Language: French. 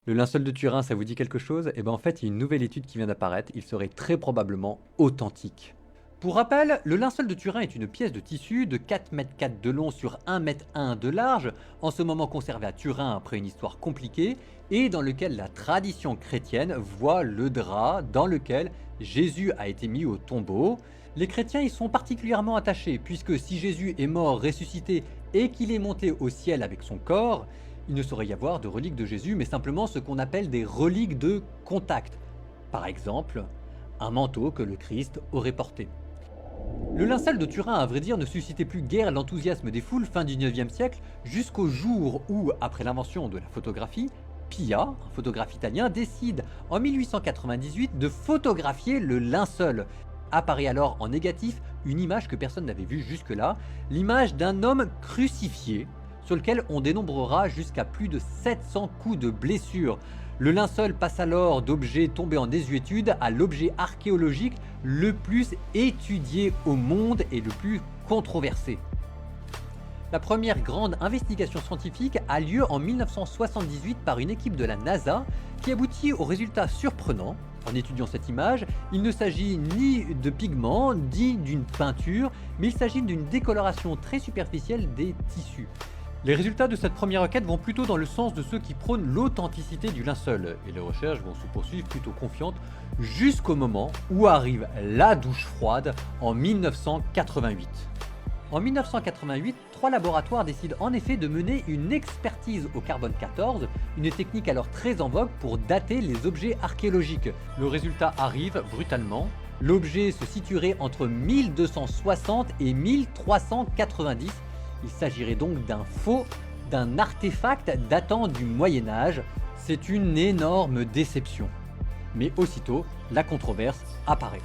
Le linceul de Turin, ça vous dit quelque chose? Eh ben en fait, il y a une nouvelle étude qui vient d'apparaître, il serait très probablement authentique. Pour rappel, le linceul de Turin est une pièce de tissu de 4,4 m de long sur 1,1 m de large, en ce moment conservé à Turin après une histoire compliquée, et dans lequel la tradition chrétienne voit le drap dans lequel Jésus a été mis au tombeau. Les chrétiens y sont particulièrement attachés, puisque si Jésus est mort, ressuscité et qu'il est monté au ciel avec son corps, il ne saurait y avoir de reliques de Jésus, mais simplement ce qu'on appelle des reliques de contact. Par exemple, un manteau que le Christ aurait porté. Le linceul de Turin, à vrai dire, ne suscitait plus guère l'enthousiasme des foules fin du 9e siècle, jusqu'au jour où, après l'invention de la photographie, Pia, un photographe italien, décide en 1898 de photographier le linceul. Apparaît alors en négatif une image que personne n'avait vue jusque-là, l'image d'un homme crucifié, sur lequel on dénombrera jusqu'à plus de 700 coups de blessure. Le linceul passe alors d'objet tombé en désuétude à l'objet archéologique le plus étudié au monde et le plus controversé. La première grande investigation scientifique a lieu en 1978 par une équipe de la NASA qui aboutit au résultat surprenant. En étudiant cette image, il ne s'agit ni de pigments, ni d'une peinture, mais il s'agit d'une décoloration très superficielle des tissus. Les résultats de cette première enquête vont plutôt dans le sens de ceux qui prônent l'authenticité du linceul, et les recherches vont se poursuivre plutôt confiantes jusqu'au moment où arrive la douche froide en 1988. En 1988, 3 laboratoires décident en effet de mener une expertise au carbone 14, une technique alors très en vogue pour dater les objets archéologiques. Le résultat arrive brutalement. L'objet se situerait entre 1260 et 1390. Il s'agirait donc d'un faux, d'un artefact datant du Moyen-Âge. C'est une énorme déception. Mais aussitôt, la controverse apparaît.